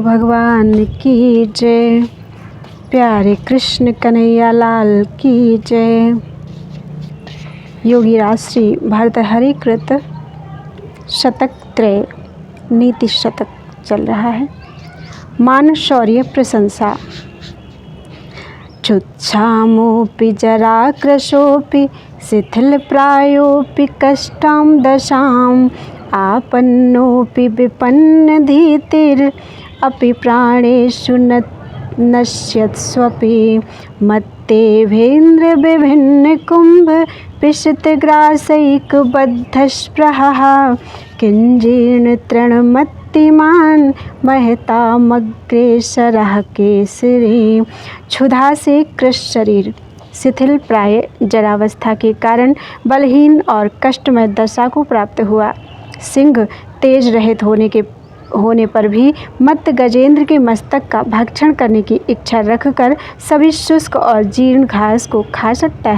भगवान की जय। प्यारे कृष्ण कन्हैया लाल की जय। योगी राजश्री भर्तृहरि कृत शतक त्रय नीति शतक चल रहा है। मान शौर्य प्रशंसा। क्षुच्छामोऽपि जराकृशोऽपि शिथिलप्रायोऽपि कष्टां दशाम् आपन्नोऽपि विपन्नधीतिरपि प्राणेषु नश्यत्स्वपि मत्तेभेन्द्र विभिन्नकुम्भ पिशितग्रासैकबद्धस्पृहः किञ्जीर्णतृणमत्तिमान् महतामग्रेसरः केसरी। क्षुधा से कृश शरीर, शिथिल प्राय जरावस्था के कारण बलहीन और कष्टमय दशा को प्राप्त हुआ। सिंह तेज रहित होने पर भी मत्त गजेंद्र के मस्तक का भक्षण करने की इच्छा रखकर सभी शुष्क और जीर्ण घास को खा सकता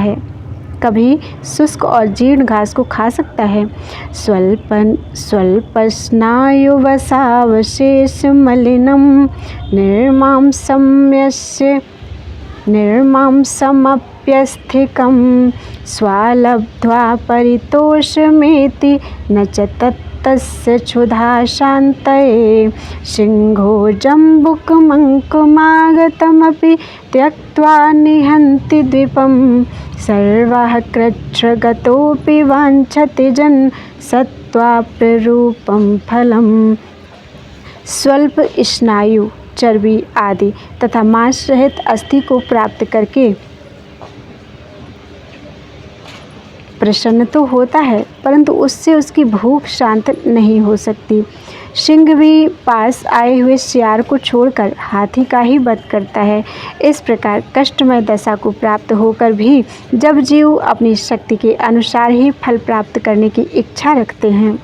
है। स्वल्पस्नायुवसावशेष मलिनं निर्मांसमप्यस्थिकं स्वालब्ध्वा परितोषमेति न च तस्य क्षुधा शान्तये। सिंहो जम्बुकमङ्कुमागतमपि त्यक्त्वा निहन्ति द्वीपं सर्वः कृच्छ्रगतोऽपि वाञ्छति सत्त्वाप्ररूपं फलम्। स्वल्प स्नायु, चर्बी आदि तथा मांस रहित अस्थि को प्राप्त करके प्रसन्न तो होता है, परंतु उससे उसकी भूख शांत नहीं हो सकती। सिंह भी पास आए हुए शियार को छोड़कर हाथी का ही वध करता है। इस प्रकार कष्टमय दशा को प्राप्त होकर भी जब जीव अपनी शक्ति के अनुसार ही फल प्राप्त करने की इच्छा रखते हैं,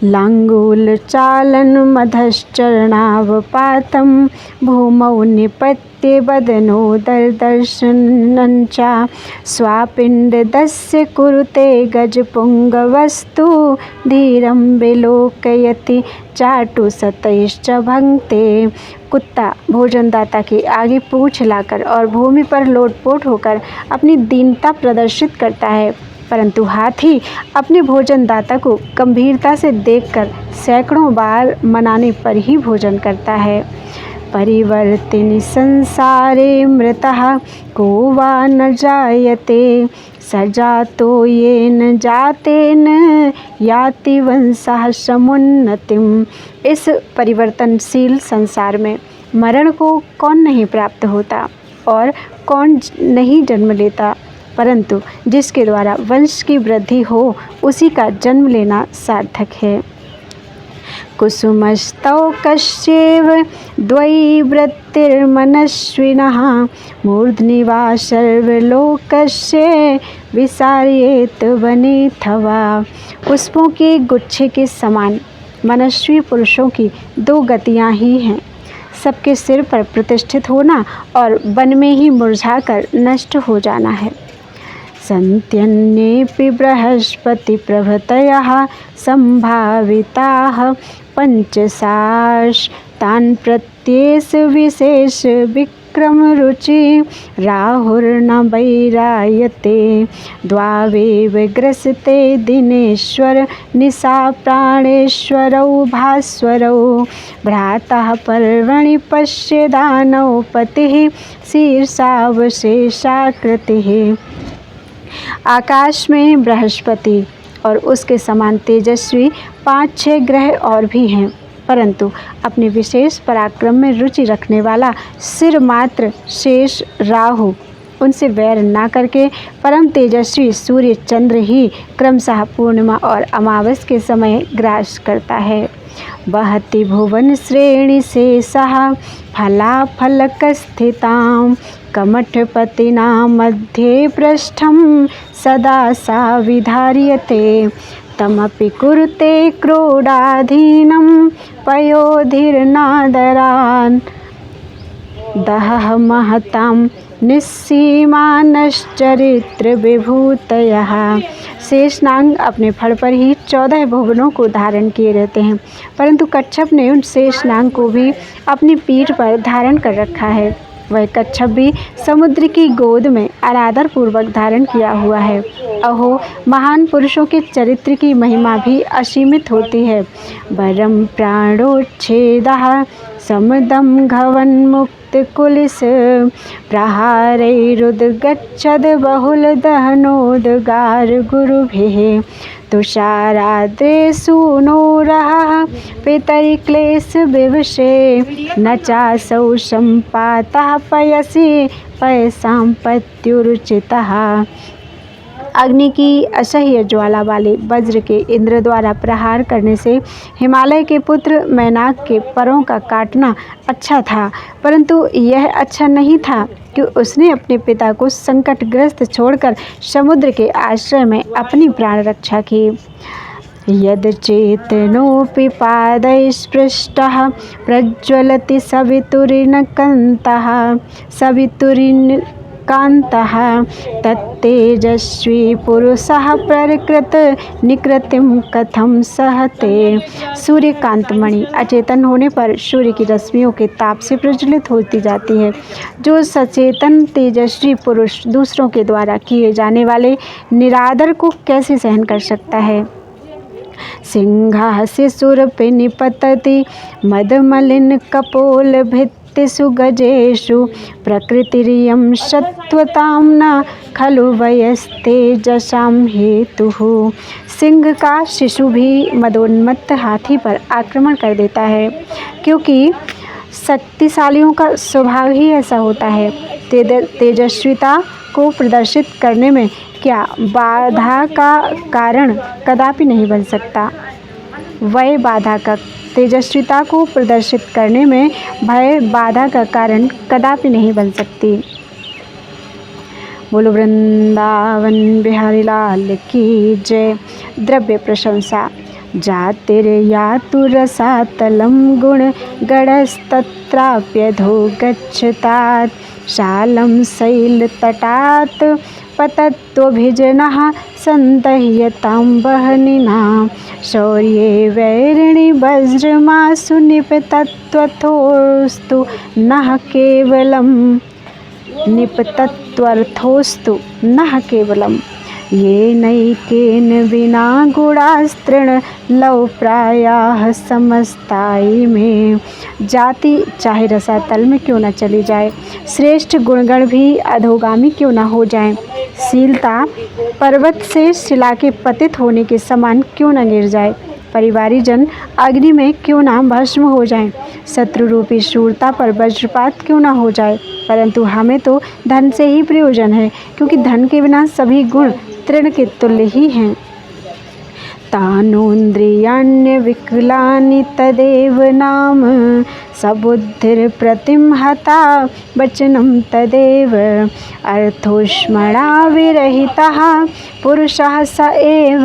लांगूल चालन मधश्चरणावपातं भूमौ निपत्य बदनोदर्दर्शनं च स्वापिण्डदस्य कुरुते गजपुंगवस्तु धीरं विलोकयति चाटुशतैश्च भंक्ते। कुत्ता भोजनदाता के आगे पूँछ हिलाकर और भूमि पर लोटपोट होकर अपनी दीनता प्रदर्शित करता है, परंतु हाथी अपने भोजनदाता को गंभीरता से देखकर सैकड़ों बार मनाने पर ही भोजन करता है। परिवर्तिनि संसारे मृतः को वा न जायते सजातो येन जातेन याति वंशः समुन्नतिम्। इस परिवर्तनशील संसार में मरण को कौन नहीं प्राप्त होता और कौन नहीं जन्म लेता, परंतु जिसके द्वारा वंश की वृद्धि हो उसी का जन्म लेना सार्थक है। कुसुमस्तौकस्यैव द्वयी वृत्तिर्मनस्विनः मूर्ध्नि वा सर्वलोकस्य विसार्येत वनेथवा। पुष्पों के गुच्छे के समान मनस्वी पुरुषों की दो गतियां ही हैं, सबके सिर पर प्रतिष्ठित होना और वन में ही मुरझाकर नष्ट हो जाना है। सन्त्यन्येऽपि बृहस्पति प्रभृतयः संभाविताः पंचशास्तान् प्रत्येष विशेष विक्रम रुचि राहुर्न वैरायते द्वावेव ग्रसते दिनेश्वर निशा प्राणेश्वरौ भास्वरौ भ्रातः पर्वणि पश्य दानौ पतिः शीर्षावशेषाकृतिः। आकाश में बृहस्पति और उसके समान तेजस्वी 5-6 ग्रह और भी हैं, परंतु अपने विशेष पराक्रम में रुचि रखने वाला सिर मात्र शेष राहु उनसे वैर ना करके परम तेजस्वी सूर्य चंद्र ही क्रमशः पूर्णिमा और अमावस के समय ग्रास करता है। वहति भुवन श्रेणी शेषः फलाफलकस्थितां कमठपतिना मध्ये पृष्ठं सदा सा विधार्यते तमपि कुरुते क्रोडाधीनं पयोधिर्नादरान् दहः महतां निस्सीमानश्चरित्र विभूतयः। शेषनाग अपने फड़ पर ही 14 भुवनों को धारण किए रहते हैं, परंतु कच्छप ने उन शेषनाग को भी अपनी पीठ पर धारण कर रखा है। वह कच्छप भी समुद्र की गोद में अनादर पूर्वक धारण किया हुआ है। अहो, महान पुरुषों के चरित्र की महिमा भी असीमित होती है। वरम प्राणोच्छेदः समदम घवन्मुक्त कुलिस प्रहारैरुद्गच्छद बहुल दहनोद्गार गुरुभिः तुषाराद्रे सूनोरः पितरिक्लेश विवशे न चासौ सम्पातः पयसि पयसाम्पत्युरुचितः। अग्नि की असह्य ज्वाला वाले वज्र के इंद्र द्वारा प्रहार करने से हिमालय के पुत्र मैनाक के परों का काटना अच्छा था, परंतु यह अच्छा नहीं था कि उसने अपने पिता को संकटग्रस्त छोड़कर समुद्र के आश्रय में अपनी प्राण रक्षा की। यद्चेतनोऽपि पादैस्पृष्टः प्रज्वलति सवितुरिनकान्तः तत्तेजस्वी पुरुषः प्रकृत निकृतिं कथं सहते। सूर्यकांतमणि अचेतन होने पर सूर्य की रश्मियों के ताप से प्रज्वलित होती जाती है। जो सचेतन तेजस्वी पुरुष दूसरों के द्वारा किए जाने वाले निरादर को कैसे सहन कर सकता है। सिंहास्य सुरपि निपतति मदमलिन कपोल भित्तिषु गजेषु प्रकृतिरियं सत्वतां न खलु वयस्तेजसां हेतुः। सिंह का शिशु भी मदोन्मत्त हाथी पर आक्रमण कर देता है, क्योंकि शक्तिशालियों का स्वभाव ही ऐसा होता है। तेजस्विता को प्रदर्शित करने में क्या बाधा का कारण कदापि नहीं बन सकता। वह बाधा का तेजस्विता को प्रदर्शित करने में भय बाधा का कारण कदापि नहीं बन सकती। बोलो वृंदावन बिहारी लाल की जय। द्रव्य प्रशंसा। जातिर्यातु रसातलं गुण गणस्तत्राप्यधो गच्छतात् शालं शैलतटात् पतत्वभिजनः सन्दह्यतां वह्निना। शौर्ये वैरिणि वज्रमासु निपतत्वर्थोऽस्तु नः केवलम् ये नैकेन विना गुणास्त्रण लव प्रायाः समस्ताई में। जाति चाहे रसातल में क्यों न चली जाए, श्रेष्ठ गुणगण भी अधोगामी क्यों न हो जाएं, शीलता पर्वत से शिला के पतित होने के समान क्यों न गिर जाए, परिवारी जन अग्नि में क्यों न भस्म हो जाएं, शत्रु रूपी शूरता पर वज्रपात क्यों न हो जाए, परंतु हमें तो धन से ही प्रयोजन है, क्योंकि धन के बिना सभी गुण तृण के तुल्य ही हैं। तानोन्द्रियाण्य विकलानि तदेव नाम सबुद्धिर्प्रतिमहता वचनं तदेव। अर्थोष्मणा विरहितः पुरुषः स एव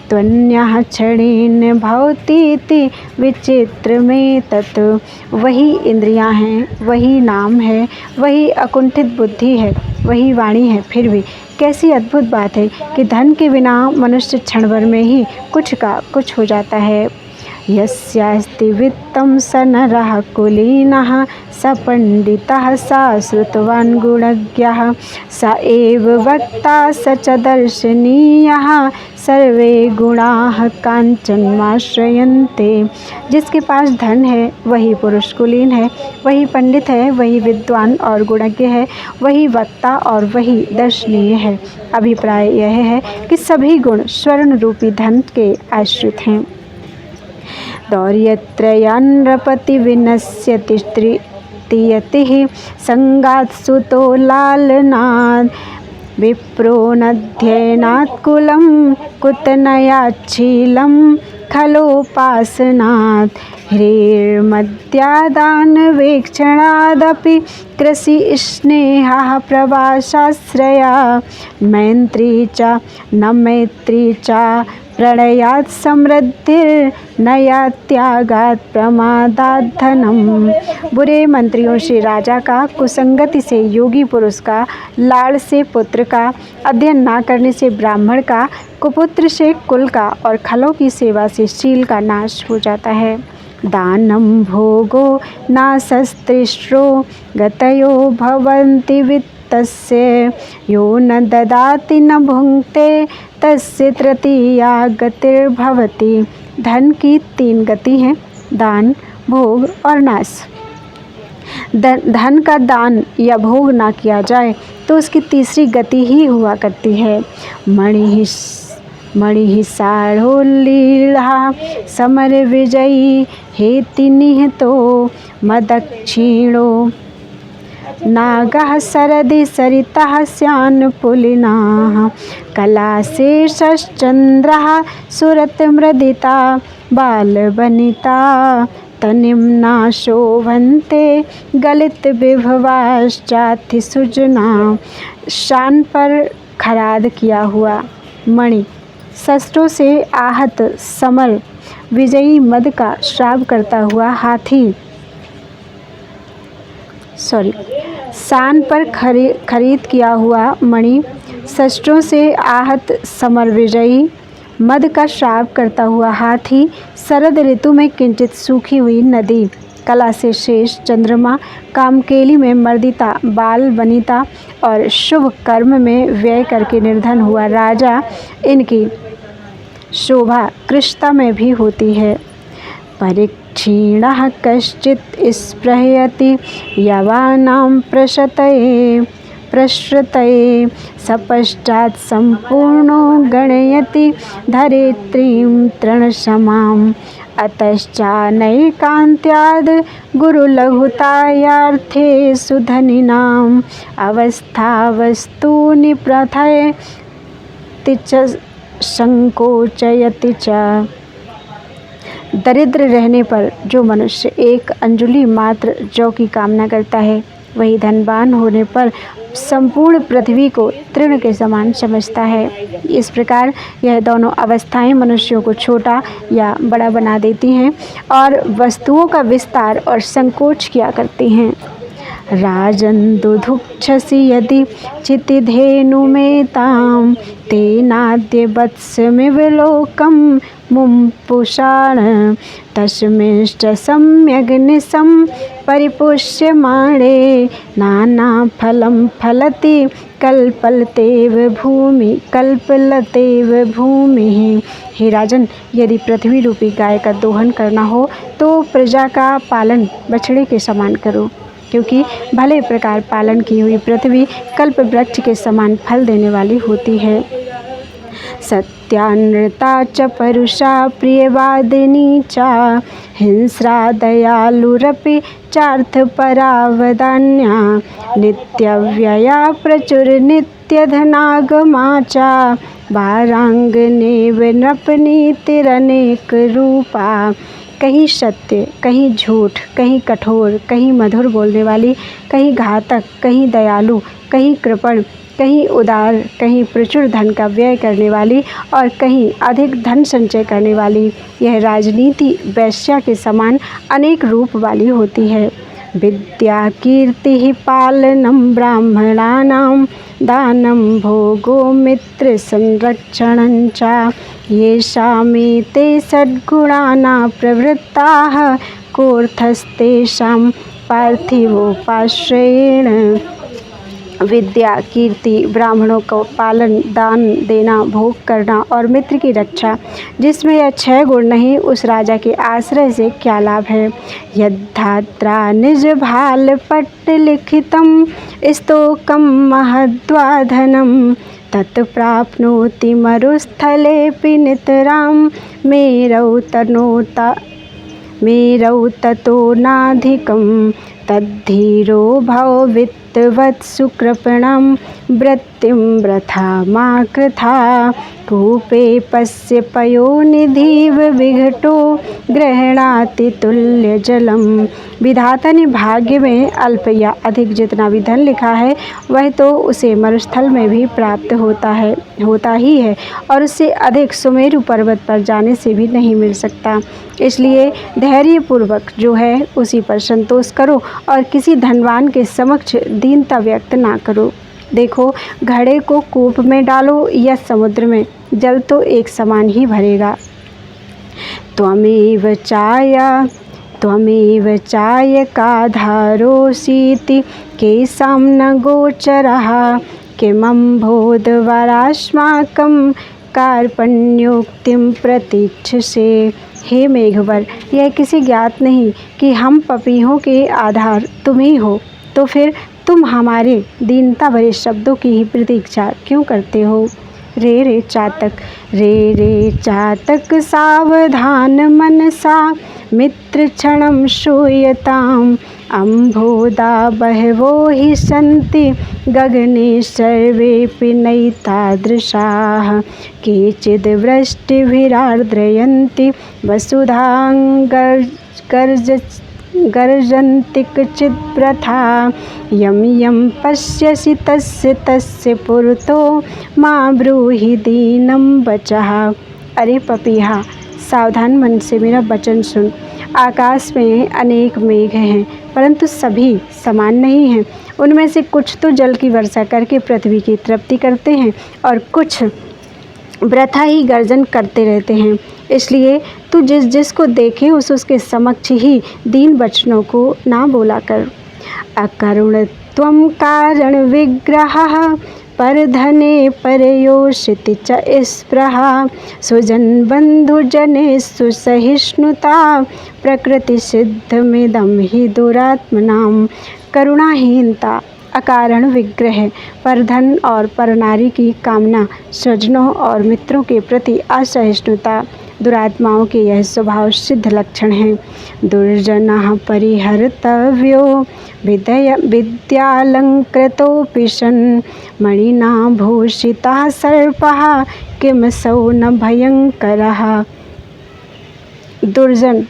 त्वन्यः क्षणेन भवतीति विचित्रमेतत्। वही इंद्रियां हैं, वही नाम है, वही अकुंठित बुद्धि है, वही वाणी है, फिर भी कैसी अद्भुत बात है कि धन के बिना मनुष्य क्षण भर में ही कुछ का कुछ हो जाता है। यस्यास्ति वित्तं स नरः कुलीनः स पंडितः स श्रुतवान् गुणज्ञः स एव वक्ता स च दर्शनीयः सर्वे गुणाः काञ्चनमाश्रयन्ते। जिसके पास धन है वही पुरुष कुलीन है, वही पंडित है, वही विद्वान और गुणज्ञ है, वही वक्ता और वही दर्शनीय है। अभिप्राय यह है कि सभी गुण स्वर्ण रूपी धन के आश्रित हैं। दौर्यत्रयान्नपति विनश्यति तृतीयतिः संगात् सुतो लालनात् विप्रो नध्ययनात् कुलं कुतनयाच्छीलं खलोपासनात् ह्रीर्मद्यादानवेक्षणादपि कृषिस्नेहः प्रवासाश्रया मैत्री च न मैत्री च प्रणयात् समृद्धिर्नयात् त्यागात् प्रमादात् धनम। बुरे मंत्रियों से राजा का, कुसंगति से योगी पुरुष का, लाड़ से पुत्र का, अध्ययन ना करने से ब्राह्मण का, कुपुत्र से कुल का और खलों की सेवा से शील का नाश हो जाता है। दानम भोगो नासस्त्रिश्रो गतयो भवन्ति वित्तस्य यो न ददाति न भुंक्ते तस्य तृतीया गतिर्भवति। धन की 3 गति हैं, दान, भोग और नाश। धन का दान या भोग ना किया जाए तो उसकी तीसरी गति ही हुआ करती है। मणि साढ़ोलीढ़ा समर विजयी हेति निहतो मदक्षिणो नागः सरदि सरितः स्यान् पुलिनाः कलाशेषश्चन्द्रः सुरतमृदिता बालवनिता तनिम्ना शोभन्ते गलित विभवाश्चाति सुजना। शान पर खराद किया हुआ मणि, शस्त्रों से आहत समर विजयी मद का श्राप करता हुआ हाथी शान पर खरीद किया हुआ मणि, शस्त्रों से आहत समर विजयी मद का श्राप करता हुआ हाथी, शरद ऋतु में किंचित सूखी हुई नदी, कला से शेष चंद्रमा, कामकेली में मर्दिता, बाल वनिता और शुभ कर्म में व्यय करके निर्धन हुआ राजा, इनकी शोभा कृष्णता में भी होती है। परिक्षीणः कश्चित् स्पृहयति यवानां प्रश्रतये सपश्चात् सम्पूर्णो गणयति धरित्रीं तृणसमाम् अतश्चानैकान्त्याद् गुरुलघुतायार्थेषु धनिनाम् अवस्थावस्तूनि प्रथयति च संकोचयति च। दरिद्र रहने पर जो मनुष्य 1 अंजुलि मात्र जौ की कामना करता है, वही धनवान होने पर संपूर्ण पृथ्वी को तृण के समान समझता है। इस प्रकार यह दोनों अवस्थाएं मनुष्यों को छोटा या बड़ा बना देती हैं और वस्तुओं का विस्तार और संकोच किया करती हैं। राजन् दुधुक्षसि यदि चितिधेनुमेतां तेनाद्य वत्समिव लोकं मुम्पुषाण तस्मिंश्च सम्यग्निशं परिपुष्यमाणे नानाफलं फलति कल्पलतेव भूमिः। हे राजन, यदि पृथ्वी रूपी गाय का दोहन करना हो तो प्रजा का पालन बछड़े के समान करो, क्योंकि भले प्रकार पालन की हुई पृथ्वी कल्प वृक्ष के समान फल देने वाली होती है। सत्यानृता च परुषा प्रियवादिनी च हिंस्रा दयालुरपि चार्थपरावदान्या नित्यव्यया प्रचुर नित्यधनागमा च वारांगनेव नृपनीतिरनेक रूपा। कहीं सत्य, कहीं झूठ, कहीं कठोर, कहीं मधुर बोलने वाली, कहीं घातक, कहीं दयालु, कहीं कृपण, कहीं उदार, कहीं प्रचुर धन का व्यय करने वाली और कहीं अधिक धन संचय करने वाली, यह राजनीति वैश्या के समान अनेक रूप वाली होती है। विद्या कीर्ति पालनम ब्राह्मणानां दानं भोगो मित्र संरक्षणं च येषामेते षड्गुणाना प्रवृत्ताः कोऽर्थस्तेषां पार्थिवोपाश्रयेण। विद्या, कीर्ति, ब्राह्मणों को पालन, दान देना, भोग करना और मित्र की रक्षा, जिसमें यह 6 गुण नहीं, उस राजा के आश्रय से क्या लाभ है। यद्धात्रा निज भाल पट्ट लिखितं स्तोकं महद्वाधनं तत्प्राप्नोति मरुस्थलेऽपि नितरां मेरौ ततो नाधिकं तद्धीरो भव वित्तवत्सु कृपणं वृत्तिं वृथा मा कृथा कूपे पश्य पयोनिधिव विघटो गृह्णाति तुल्य जलम। विधाता ने भाग्य में अल्प या अधिक जितना भी धन लिखा है वह तो उसे मरुस्थल में भी प्राप्त होता ही है और उससे अधिक सुमेरु पर्वत पर जाने से भी नहीं मिल सकता। इसलिए धैर्यपूर्वक जो है उसी पर संतोष करो और किसी धनवान के समक्ष दीनता व्यक्त ना करो। देखो, घड़े को कूप में डालो या समुद्र में, जल तो एक समान ही भरेगा। त्वमेव चायकाधारोऽसीति केषां न गोचरः किमम्भोधवरास्माकं कार्पण्योक्तिं प्रतीक्षसे। हे मेघवर, यह किसी ज्ञात नहीं कि हम पपीहों के आधार तुम ही हो, तो फिर तुम हमारे दीनता भरे शब्दों की ही प्रतीक्षा क्यों करते हो। रे चातक सावधान मनसा मित्र क्षणं श्रूयताम् अम्भोदा बहवो हि सन्ति गगने सर्वेऽपि नैतादृशाः केचिद् वृष्टिभिरार्द्रयन्ति वसुधां गर्जन्ति चिद्व्रथा यं यं पश्यसि तस्य तस्य पुरतो मा ब्रूहि दीनं वचः। अरे पपीहा, सावधान मन से मेरा वचन सुन। आकाश में अनेक मेघ हैं, परंतु सभी समान नहीं हैं। उनमें से कुछ तो जल की वर्षा करके पृथ्वी की तृप्ति करते हैं और कुछ वृथा ही गर्जन करते रहते हैं। इसलिए तू जिसको देखे उसके समक्ष ही दीन वचनों को ना बोला कर। अकरुणत्वं कारण विग्रहः परधने परयोषिति च स्पृहा सुजन बंधुजनेषु सहिष्णुता प्रकृति सिद्धमिदं हि दुरात्मनां। करुणाहीनता, अकारण विग्रह, परधन और परनारी की कामना, स्वजनों और मित्रों के प्रति असहिष्णुता दुरात्माओं के यह स्वभाव सिद्ध लक्षण हैं। दुर्जनः परिहर्तव्यो विद्यालंकृतोऽपि सन् मणिना भूषितः सर्पः किमसौ न भयंकरः। दुर्जन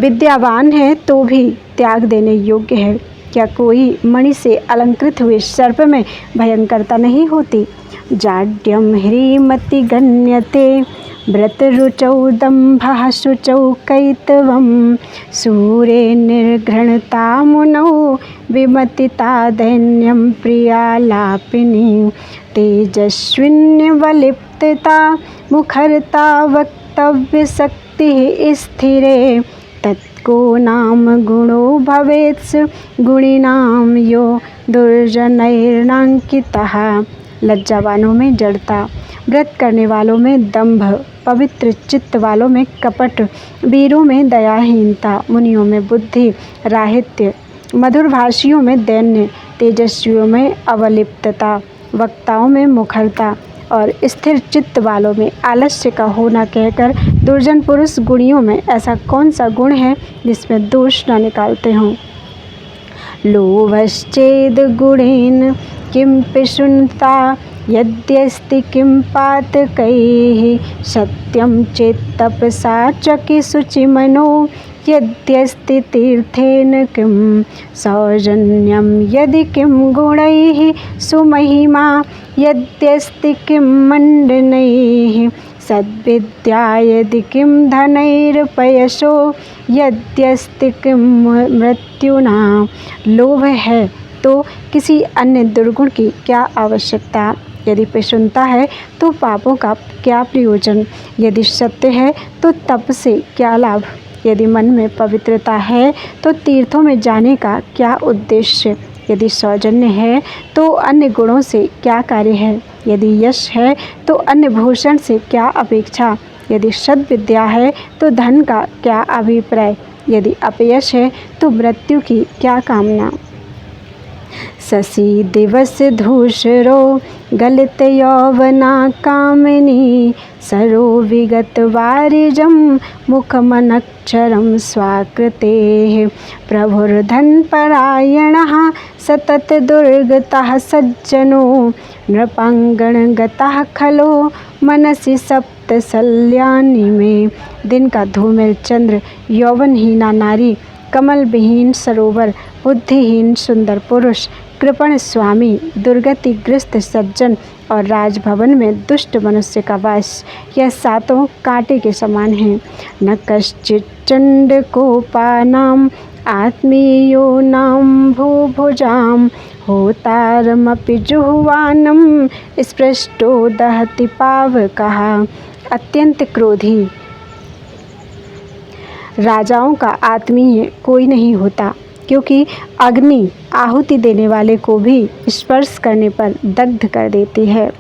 विद्यावान है तो भी त्याग देने योग्य है। क्या कोई मणि से अलंकृत हुए सर्प में भयंकरता नहीं होती। जाड्यम ह्रीमति गण्यते व्रतरुचौ दम्भः शुचौ कैतवं सूरे निर्घृणता मुनौ विमतिता दैन्यं प्रियालापिनी तेजस्विन्यवलिप्तता मुखरता वक्तव्यशक्तिः स्थिरे तत्को नाम गुणो भवेत्स गुणिनां यो दुर्जनैर्नांकितः। लज्जावानों में जड़ता, व्रत करने वालों में दंभ, पवित्र चित्त वालों में कपट, वीरों में दयाहीनता, मुनियों में बुद्धि राहित्य, मधुरभाषियों में दैन्य, तेजस्वियों में अवलिप्तता, वक्ताओं में मुखरता और स्थिर चित्त वालों में आलस्य का होना कहकर दुर्जन पुरुष गुणियों में ऐसा कौन सा गुण है जिसमें दोष न निकालते हों। लोभश्चेद गुणेन किं पिशुनता यद्यस्ति किं पातकैः सत्यं चेत् तपसा चकि शुचिमनो यद्यस्ति तीर्थेन किं सौजन्यं यदि किं गुणैः सुमहिमा यद्यस्ति किं मण्डनैः सद्विद्या यदि किं धनैर्पयशो यद्यस्ति किं मृत्युना। लोभ है तो किसी अन्य दुर्गुण की क्या आवश्यकता। यदि प्रसन्नता है तो पापों का क्या प्रयोजन। यदि सत्य है तो तप से क्या लाभ। यदि मन में पवित्रता है तो तीर्थों में जाने का क्या उद्देश्य। यदि सौजन्य है तो अन्य गुणों से क्या कार्य है। यदि यश है तो अन्य भूषण से क्या अपेक्षा। यदि सद्विद्या है तो धन का क्या अभिप्राय। यदि अपयश है तो मृत्यु की क्या कामना। शशि दिवस धूसरो गलित यौवना कामिनी सरो विगत वारिजं मुखमनक्षरं स्वाकृतेः प्रभुर्धनपरायणः सतत दुर्गतः सज्जनो नृपांगणगतः खलो मनसि सप्तसल्यानि में। दिन का धूमिल चंद्र, यौवनहीना नारी, कमल विहीन सरोवर, बुद्धिहीन सुंदर पुरुष, कृपण स्वामी, दुर्गतिग्रस्त सज्जन और राजभवन में दुष्ट मनुष्य का वास, यह सातों कांटे के समान हैं। न कश्चित् चंडकोपानां आत्मीयो नाम भूभुजां होतारमपि जुह्वानं स्पृष्टो दहति पावकः। अत्यंत क्रोधी राजाओं का आत्मीय कोई नहीं होता, क्योंकि अग्नि आहुति देने वाले को भी स्पर्श करने पर दग्ध कर देती है।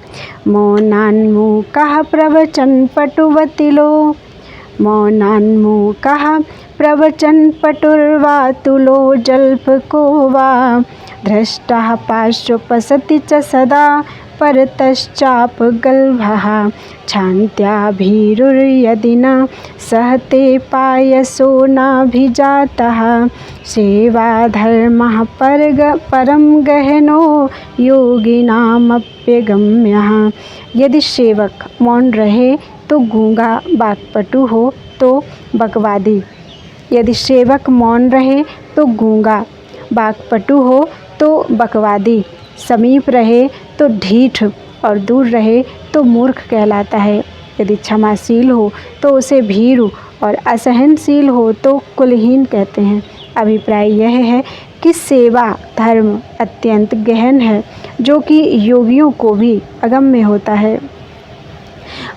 मौनान्मुखः प्रवचन पटुवतिलो मौनान्मुखः प्रवचन पटुर्वातुलो जल्पको वा धृष्टः पार्श्वपसति च सदा परतश्चापगल्भः क्षान्त्याभिरुर्यदि न सहते पायसो नाभिजातः सेवाधर्मः परम गहनो योगिनामप्यगम्यः। यदि सेवक मौन रहे तो गूंगा, बाकपटु हो तो बकवादी। यदि सेवक मौन रहे तो गूंगा, बाकपटु हो तो बकवादी, समीप रहे तो ढीठ और दूर रहे तो मूर्ख कहलाता है। यदि क्षमाशील हो तो उसे भीरु और असहनशील हो तो कुलहीन कहते हैं। अभिप्राय यह है कि सेवा धर्म अत्यंत गहन है, जो कि योगियों को भी अगम्य होता है।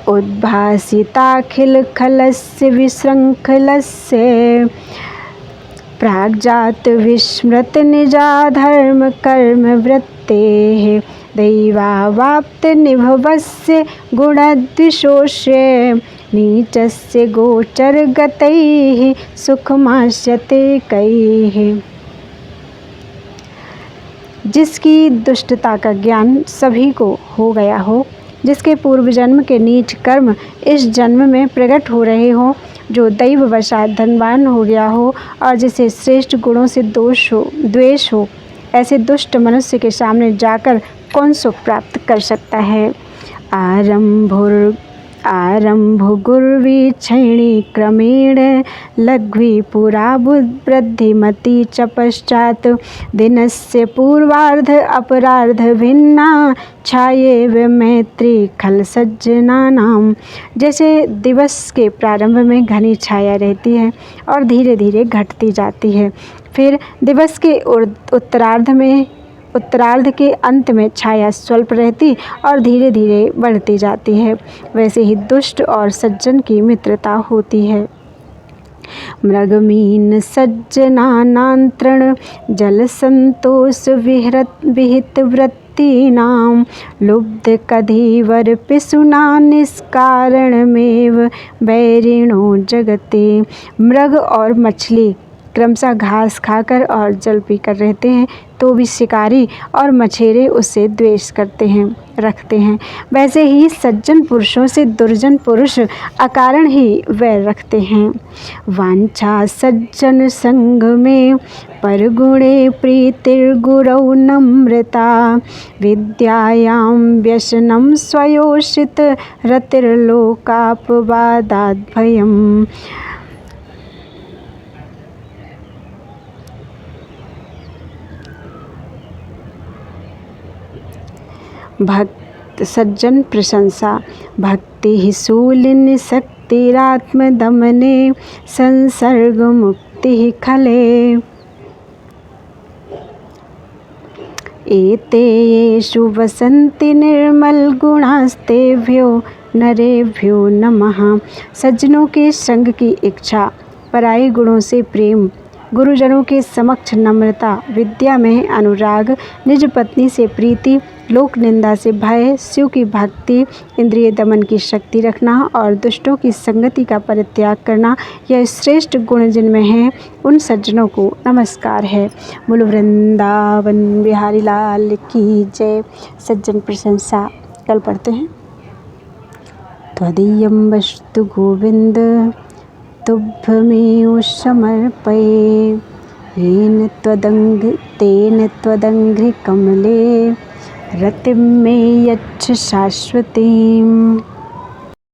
उद्भासिताखिल खलस्य विशृंखलस्य प्राग्जात विस्मृत निजा धर्म कर्म वृत्तेः दैवावाप्त निभवस्य गुणद्विषोष्य नीचस्य गोचर गतैः सुखमास्यते कैः। जिसकी दुष्टता का ज्ञान सभी को हो गया हो, जिसके पूर्व जन्म के नीच कर्म इस जन्म में प्रकट हो रहे हों, जो दैववशात धनवान हो गया हो और जिसे श्रेष्ठ गुणों से द्वेष हो, ऐसे दुष्ट मनुष्य के सामने जाकर कौन सुख प्राप्त कर सकता है। आरंभो गुर्वीक्षिणी क्रमेण लघ्वी पुरा वृद्धिमती च पश्चात दिनस्य पूर्वार्ध अपरार्ध भिन्ना छाये मैत्री खल सज्जनानाम। जैसे दिवस के प्रारंभ में घनी छाया रहती है और धीरे धीरे घटती जाती है, फिर दिवस के उत्तरार्ध के अंत में छाया स्वल्प रहती और धीरे धीरे बढ़ती जाती है, वैसे ही दुष्ट और सज्जन की मित्रता होती है। मृगमीन सज्जनानांतरण जल संतोष विहित वृत्तीनां लुब्ध कधीवर पिसुना निष्कारणमेव बैरिणो जगते। मृग और मछली क्रमशः घास खाकर और जल पीकर रहते हैं, तो भी शिकारी और मछेरे उससे द्वेष रखते हैं। वैसे ही सज्जन पुरुषों से दुर्जन पुरुष अकारण ही वैर रखते हैं। वांछा सज्जन संग में परगुणे प्रीतिर्गुरौ नम्रता विद्यायां व्यसनं स्वयोषित रतिर्लोकापवादाद् भयम्। भक्त सज्जन प्रशंसा। भक्ति ही शूलिनी शक्तिरात्मदमने संसर्ग मुक्ति ही खले। एते येषु वसन्ति निर्मल गुणास्तेभ्यो नरेभ्यो नमः। सज्जनों के संग की इच्छा, पराये गुणों से प्रेम, गुरुजनों के समक्ष नम्रता, विद्या में अनुराग, निज पत्नी से प्रीति, लोक निंदा से भय, शिव की भक्ति, इंद्रिय दमन की शक्ति रखना और दुष्टों की संगति का परित्याग करना, यह श्रेष्ठ गुण जिनमें हैं, उन सज्जनों को नमस्कार है। बोलो वृंदावन बिहारी लाल की जय। सज्जन प्रशंसा कल पढ़ते हैं। त्वदीयं वस्तु गोविन्द तुभ्यमेव समर्पये। तेन त्वदङ्घ्रिकमले रतिं मे यच्छ शाश्वतीम्।